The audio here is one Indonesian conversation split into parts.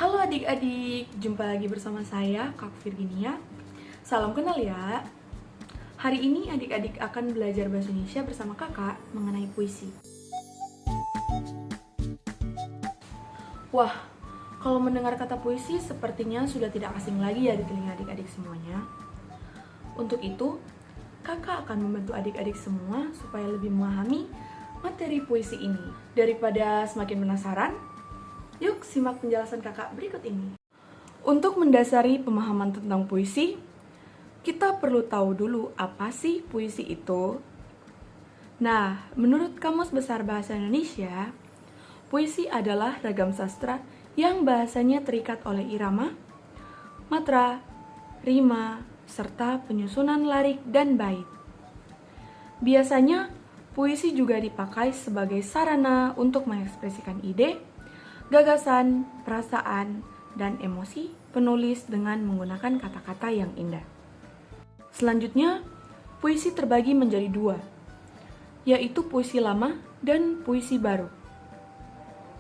Halo adik-adik, jumpa lagi bersama saya, Kak Virginia. Salam kenal ya. Hari ini adik-adik akan belajar bahasa Indonesia bersama kakak mengenai puisi. Wah, kalau mendengar kata puisi sepertinya sudah tidak asing lagi ya di telinga adik-adik semuanya. Untuk itu, kakak akan membantu adik-adik semua supaya lebih memahami materi puisi ini. Daripada semakin penasaran, yuk simak penjelasan kakak berikut ini. Untuk mendasari pemahaman tentang puisi, kita perlu tahu dulu apa sih puisi itu. Nah, menurut Kamus Besar Bahasa Indonesia, puisi adalah ragam sastra yang bahasanya terikat oleh irama, matra, rima, serta penyusunan lirik dan bait. Biasanya, puisi juga dipakai sebagai sarana untuk mengekspresikan ide, gagasan, perasaan, dan emosi penulis dengan menggunakan kata-kata yang indah. Selanjutnya, puisi terbagi menjadi dua, yaitu puisi lama dan puisi baru.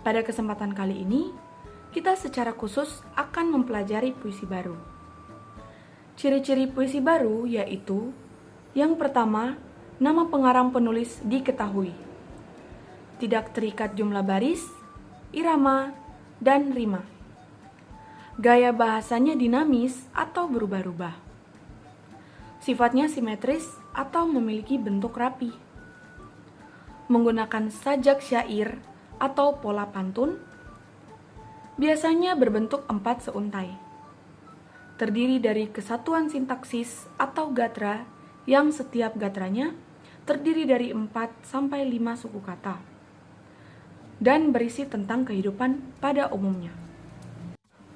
Pada kesempatan kali ini, kita secara khusus akan mempelajari puisi baru. Ciri-ciri puisi baru yaitu, yang pertama, nama pengarang penulis diketahui. Tidak terikat jumlah baris, irama, dan rima. Gaya bahasanya dinamis atau berubah-ubah. Sifatnya simetris atau memiliki bentuk rapi. Menggunakan sajak syair atau pola pantun, biasanya berbentuk 4 seuntai. Terdiri dari kesatuan sintaksis atau gatra yang setiap gatranya terdiri dari 4-5 suku kata dan berisi tentang kehidupan pada umumnya.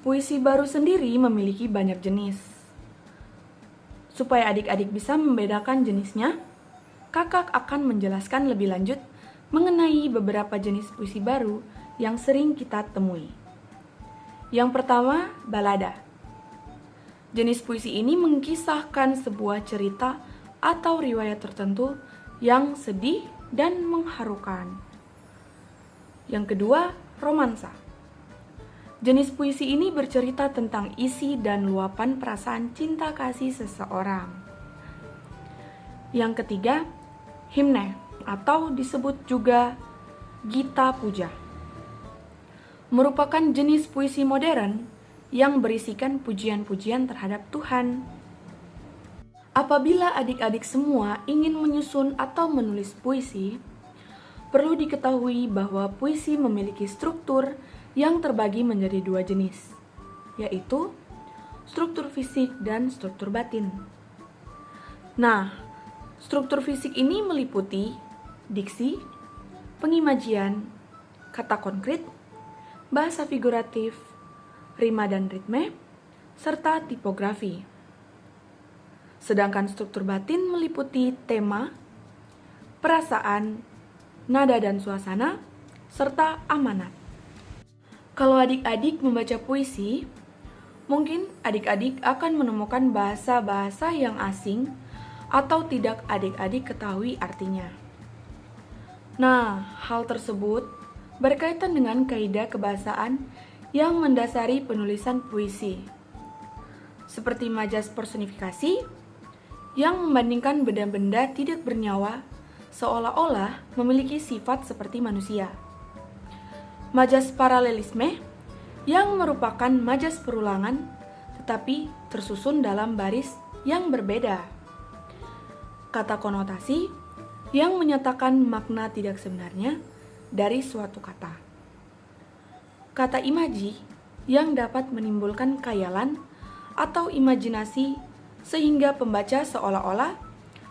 Puisi baru sendiri memiliki banyak jenis. Supaya adik-adik bisa membedakan jenisnya, kakak akan menjelaskan lebih lanjut mengenai beberapa jenis puisi baru yang sering kita temui. Yang pertama, balada. Jenis puisi ini mengkisahkan sebuah cerita atau riwayat tertentu yang sedih dan mengharukan. Yang kedua, romansa. Jenis puisi ini bercerita tentang isi dan luapan perasaan cinta kasih seseorang. Yang ketiga, himne atau disebut juga gita puja. Merupakan jenis puisi modern yang berisikan pujian-pujian terhadap Tuhan. Apabila adik-adik semua ingin menyusun atau menulis puisi, perlu diketahui bahwa puisi memiliki struktur yang terbagi menjadi 2 jenis, yaitu struktur fisik dan struktur batin. Nah, struktur fisik ini meliputi diksi, pengimajian, kata konkret, bahasa figuratif, rima dan ritme, serta tipografi. Sedangkan struktur batin meliputi tema, perasaan, nada dan suasana, serta amanat. Kalau adik-adik membaca puisi, mungkin adik-adik akan menemukan bahasa-bahasa yang asing atau tidak adik-adik ketahui artinya. Nah, hal tersebut berkaitan dengan kaidah kebahasaan yang mendasari penulisan puisi. Seperti majas personifikasi yang membandingkan benda-benda tidak bernyawa seolah-olah memiliki sifat seperti manusia. Majas paralelisme yang merupakan majas perulangan tetapi tersusun dalam baris yang berbeda. Kata konotasi yang menyatakan makna tidak sebenarnya dari suatu kata. Kata imaji yang dapat menimbulkan khayalan atau imajinasi sehingga pembaca seolah-olah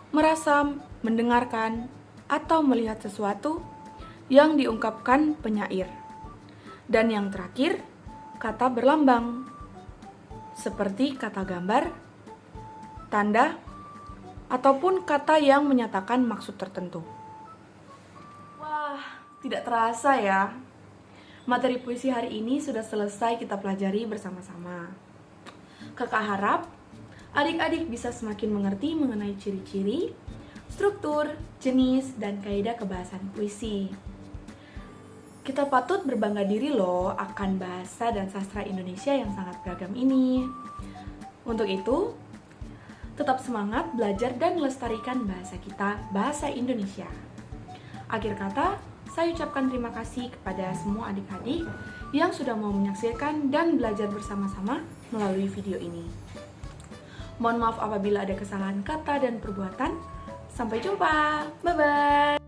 merasa mendengarkan atau melihat sesuatu yang diungkapkan penyair. Dan yang terakhir, kata berlambang, seperti kata gambar, tanda, ataupun kata yang menyatakan maksud tertentu. Wah, tidak terasa ya. Materi puisi hari ini sudah selesai kita pelajari bersama-sama. Kakak harap adik-adik bisa semakin mengerti mengenai ciri-ciri, struktur, jenis, dan kaidah kebahasan puisi. Kita patut berbangga diri loh akan bahasa dan sastra Indonesia yang sangat beragam ini. Untuk itu, tetap semangat belajar dan lestarikan bahasa kita, bahasa Indonesia. Akhir kata, saya ucapkan terima kasih kepada semua adik-adik yang sudah mau menyaksikan dan belajar bersama-sama melalui video ini. Mohon maaf apabila ada kesalahan kata dan perbuatan. Sampai jumpa. Bye-bye.